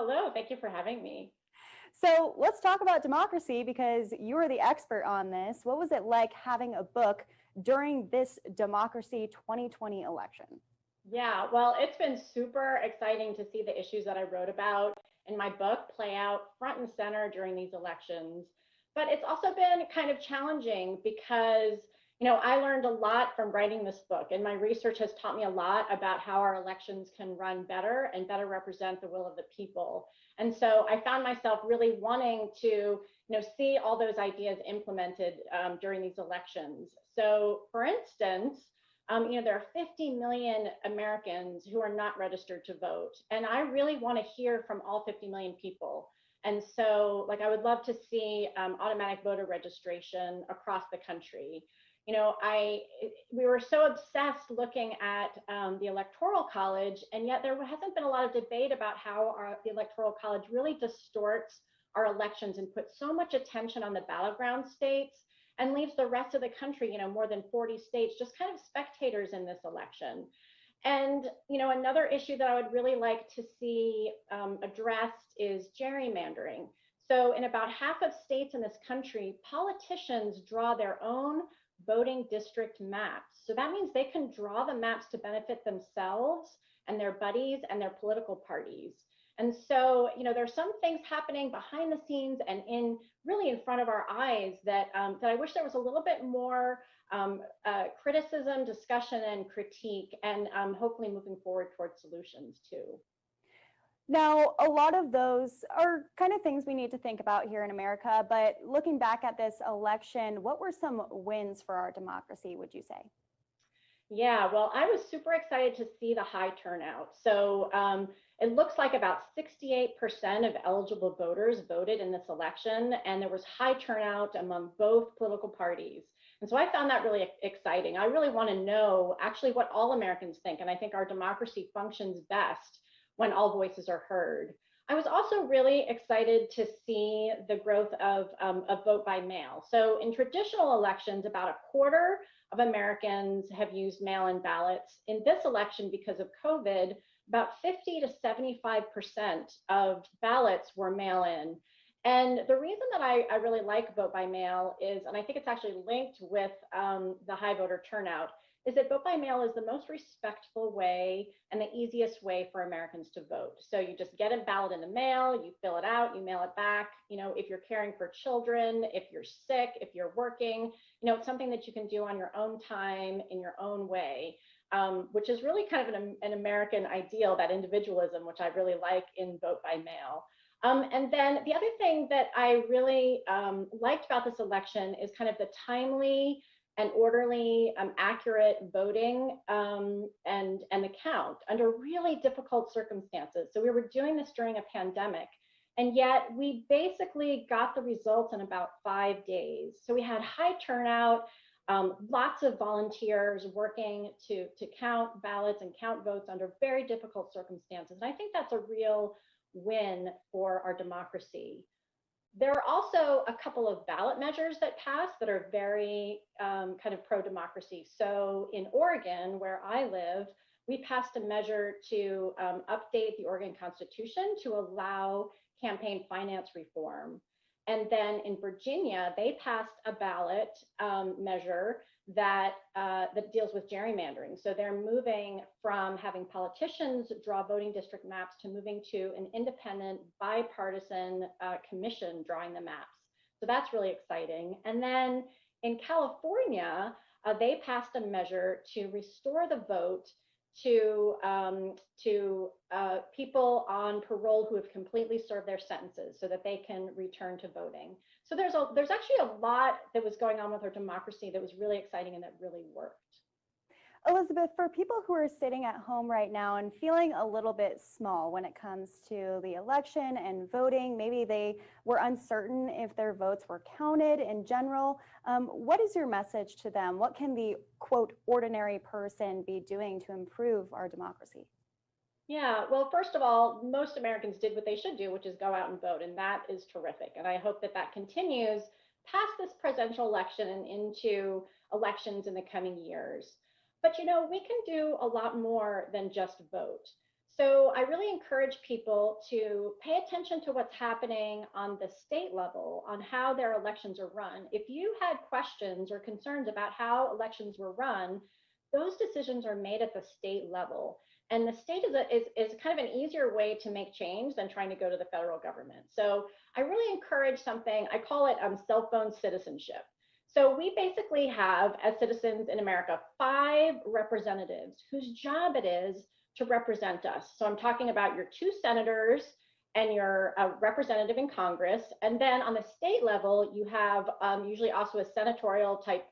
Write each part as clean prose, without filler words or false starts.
Hello, thank you for having me. So let's talk about democracy because you are the expert on this. What was it like having a book during this democracy 2020 election? Yeah, well, it's been super exciting to see the issues that I wrote about in my book play out front and center during these elections. But it's also been kind of challenging because, I learned a lot from writing this book, and my research has taught me a lot about how our elections can run better and better represent the will of the people. And so I found myself really wanting to, see all those ideas implemented during these elections. So, for instance, there are 50 million Americans who are not registered to vote. And I really want to hear from all 50 million people. And so, I would love to see automatic voter registration across the country. We were so obsessed looking at the Electoral College, and yet there hasn't been a lot of debate about how the Electoral College really distorts our elections and puts so much attention on the battleground states and leaves the rest of the country, more than 40 states, just kind of spectators in this election. And, another issue that I would really like to see addressed is gerrymandering. So in about half of states in this country, politicians draw their own voting district maps. So that means they can draw the maps to benefit themselves and their buddies and their political parties. And so, there's some things happening behind the scenes and really in front of our eyes that I wish there was a little bit more criticism, discussion, and critique, and hopefully moving forward towards solutions too. Now, a lot of those are kind of things we need to think about here in America, but looking back at this election, what were some wins for our democracy, would you say? Yeah, well, I was super excited to see the high turnout. So it looks like about 68% of eligible voters voted in this election, and there was high turnout among both political parties. And so I found that really exciting. I really want to know actually what all Americans think, and I think our democracy functions best when all voices are heard. I was also really excited to see the growth of vote by mail. So in traditional elections, about a quarter of Americans have used mail-in ballots. In this election, because of COVID, about 50 to 75% of ballots were mail-in. And the reason that I really like vote by mail is, and I think it's actually linked with the high voter turnout, is that vote by mail is the most respectful way and the easiest way for Americans to vote. So you just get a ballot in the mail, you fill it out, you mail it back. If you're caring for children, if you're sick, if you're working, it's something that you can do on your own time in your own way, which is really kind of an American ideal, that individualism, which I really like in vote by mail. And then the other thing that I really liked about this election is kind of the timely and orderly, accurate voting and the count under really difficult circumstances. So we were doing this during a pandemic, and yet we basically got the results in about 5 days. So we had high turnout, lots of volunteers working to count ballots and count votes under very difficult circumstances. And I think that's a real win for our democracy. There are also a couple of ballot measures that passed that are very kind of pro-democracy. So in Oregon, where I live, we passed a measure to update the Oregon Constitution to allow campaign finance reform. And then in Virginia, they passed a ballot measure that deals with gerrymandering. So they're moving from having politicians draw voting district maps to moving to an independent, bipartisan commission drawing the maps. So that's really exciting. And then in California, they passed a measure to restore the vote to people on parole who have completely served their sentences so that they can return to voting. So there's actually a lot that was going on with our democracy that was really exciting and that really worked. Elizabeth, for people who are sitting at home right now and feeling a little bit small when it comes to the election and voting, maybe they were uncertain if their votes were counted in general, what is your message to them? What can the, quote, ordinary person be doing to improve our democracy? Yeah, well, first of all, most Americans did what they should do, which is go out and vote, and that is terrific. And I hope that that continues past this presidential election and into elections in the coming years. But we can do a lot more than just vote. So I really encourage people to pay attention to what's happening on the state level, on how their elections are run. If you had questions or concerns about how elections were run, those decisions are made at the state level. And the state is kind of an easier way to make change than trying to go to the federal government. So I really encourage something, I call it cell phone citizenship. So we basically have, as citizens in America, 5 representatives whose job it is to represent us. So I'm talking about your 2 senators and your representative in Congress. And then on the state level, you have usually also a senatorial type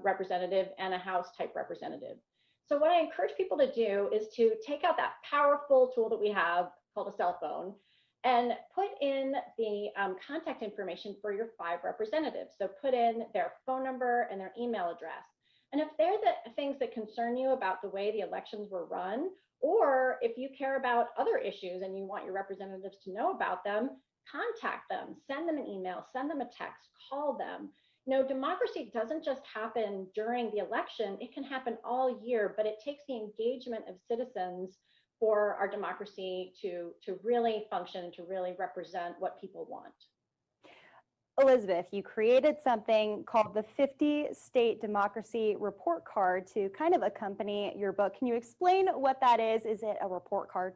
representative and a House type representative. So what I encourage people to do is to take out that powerful tool that we have called a cell phone and put in the contact information for your 5 representatives. So put in their phone number and their email address. And if they're the things that concern you about the way the elections were run, or if you care about other issues and you want your representatives to know about them, contact them, send them an email, send them a text, call them. You know, democracy doesn't just happen during the election, it can happen all year, but it takes the engagement of citizens for our democracy to really function, to really represent what people want. Elizabeth, you created something called the 50 State Democracy Report Card to kind of accompany your book. Can you explain what that is? Is it a report card?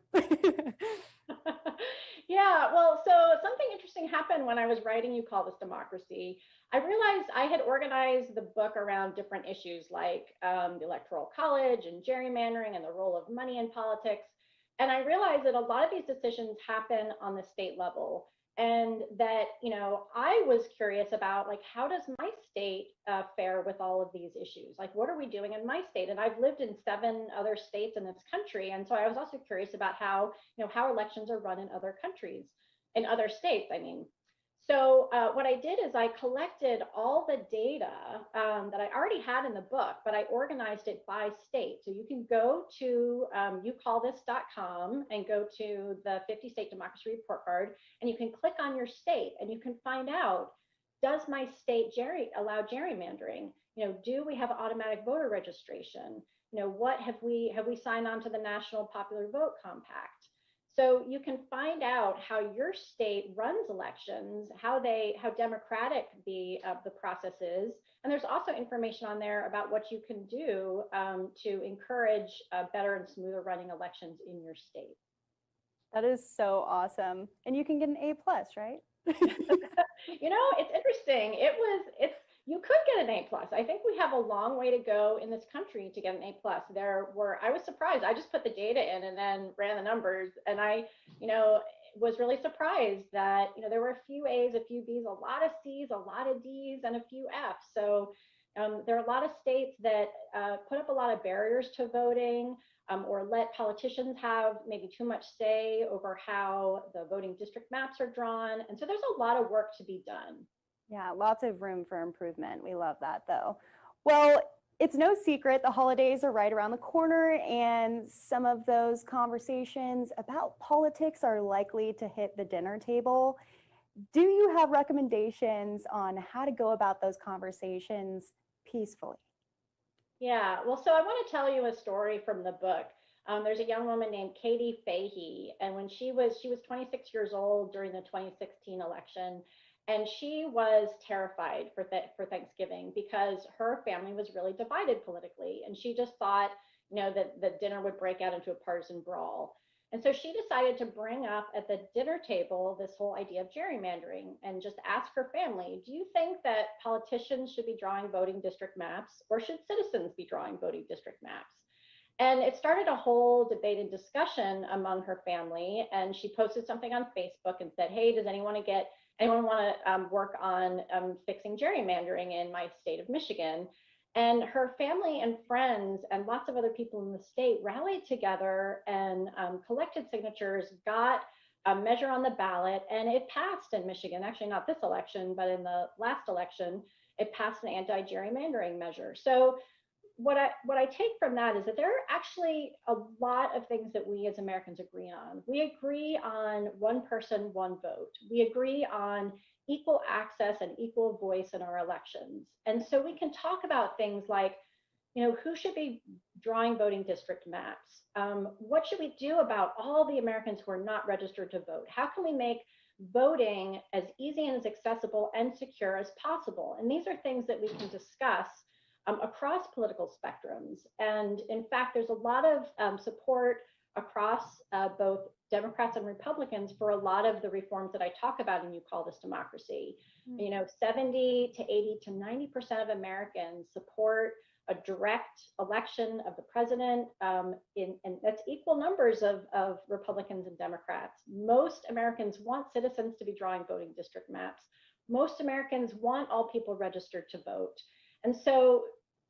Yeah, well, so something interesting happened when I was writing You Call This Democracy. I realized I had organized the book around different issues like the Electoral College and gerrymandering and the role of money in politics. And I realized that a lot of these decisions happen on the state level. And that, you know, I was curious about, like, how does my state fare with all of these issues? Like, what are we doing in my state? And I've lived in 7 other states in this country. And so I was also curious about how, you know, how elections are run in other countries, in other states, I mean. So what I did is I collected all the data that I already had in the book, but I organized it by state. So you can go to youcallthis.com and go to the 50 State Democracy Report Card, and you can click on your state and you can find out, does my state allow gerrymandering? You know, do we have automatic voter registration? You know, what have we signed on to the National Popular Vote Compact? So you can find out how your state runs elections, how democratic the process is, and there's also information on there about what you can do to encourage better and smoother running elections in your state. That is so awesome, and you can get an A+, right? You know, it's interesting. You could get an A+. I think we have a long way to go in this country to get an A+. I was surprised. I just put the data in and then ran the numbers, and I, you know, was really surprised that, you know, there were a few A's, a few B's, a lot of C's, a lot of D's, and a few F's. So there are a lot of states that put up a lot of barriers to voting, or let politicians have maybe too much say over how the voting district maps are drawn. And so there's a lot of work to be done. Yeah, lots of room for improvement. We love that, though. Well, it's no secret the holidays are right around the corner, and some of those conversations about politics are likely to hit the dinner table. Do you have recommendations on how to go about those conversations peacefully? Yeah, well, so I want to tell you a story from the book. There's a young woman named Katie Fahey, and when she was 26 years old during the 2016 election, and she was terrified for Thanksgiving because her family was really divided politically, and she just thought, you know, that the dinner would break out into a partisan brawl. And so she decided to bring up at the dinner table this whole idea of gerrymandering and just ask her family, do you think that politicians should be drawing voting district maps, or should citizens be drawing voting district maps? And it started a whole debate and discussion among her family. And she posted something on Facebook and said, hey, does anyone want to work on fixing gerrymandering in my state of Michigan? And her family and friends and lots of other people in the state rallied together and collected signatures, got a measure on the ballot, and it passed in Michigan. Actually, not this election, but in the last election, it passed an anti-gerrymandering measure. So what I take from that is that there are actually a lot of things that we as Americans agree on. We agree on one person, one vote. We agree on equal access and equal voice in our elections. And so we can talk about things like, who should be drawing voting district maps? What should we do about all the Americans who are not registered to vote? How can we make voting as easy and as accessible and secure as possible? And these are things that we can discuss across political spectrums. And in fact, there's a lot of support across both Democrats and Republicans for a lot of the reforms that I talk about in You Call This Democracy. 70 to 80 to 90% of Americans support a direct election of the president, and that's equal numbers of Republicans and Democrats. Most Americans want citizens to be drawing voting district maps. Most Americans want all people registered to vote. And so,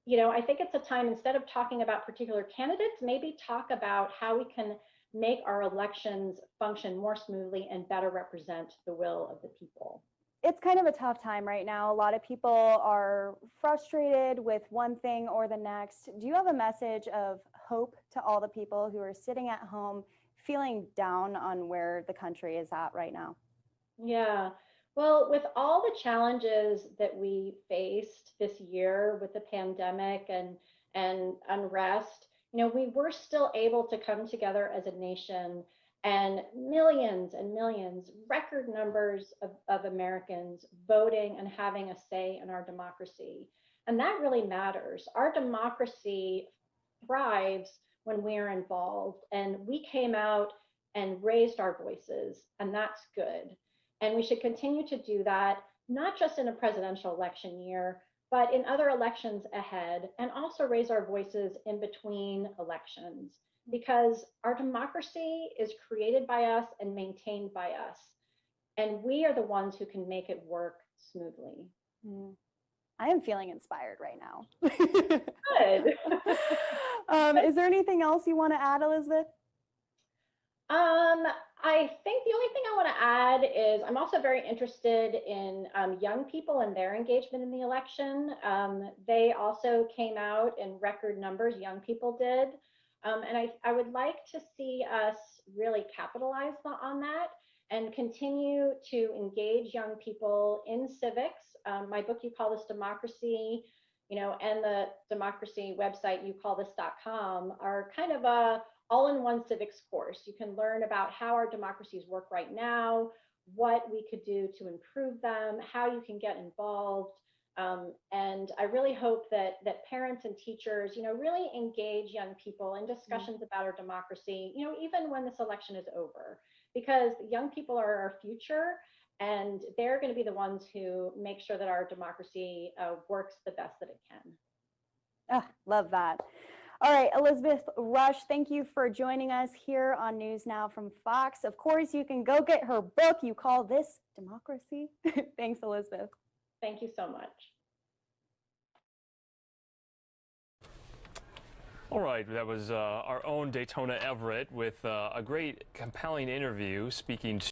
I think it's a time, instead of talking about particular candidates, maybe talk about how we can make our elections function more smoothly and better represent the will of the people. It's kind of a tough time right now. A lot of people are frustrated with one thing or the next. Do you have a message of hope to all the people who are sitting at home feeling down on where the country is at right now? Yeah. Well, with all the challenges that we faced this year with the pandemic and unrest, we were still able to come together as a nation, and millions, record numbers of Americans voting and having a say in our democracy. And that really matters. Our democracy thrives when we are involved, and we came out and raised our voices, and that's good. And we should continue to do that, not just in a presidential election year, but in other elections ahead, and also raise our voices in between elections, because our democracy is created by us and maintained by us. And we are the ones who can make it work smoothly. I am feeling inspired right now. Good. Is there anything else you want to add, Elizabeth? I think the only thing I want to add is I'm also very interested in young people and their engagement in the election. They also came out in record numbers, young people did. And I would like to see us really capitalize on that and continue to engage young people in civics. My book, You Call This Democracy, and the democracy website, youcallthis.com, are kind of a all-in-one civics course. You can learn about how our democracies work right now, what we could do to improve them, how you can get involved. And I really hope that parents and teachers, really engage young people in discussions about our democracy, even when this election is over, because young people are our future, and they're going to be the ones who make sure that our democracy works the best that it can. Oh, love that. All right, Elizabeth Rusch, thank you for joining us here on News Now from Fox. Of course, you can go get her book, You Call This Democracy. Thanks, Elizabeth. Thank you so much. All right, that was our own Daytona Everett with a great, compelling interview speaking to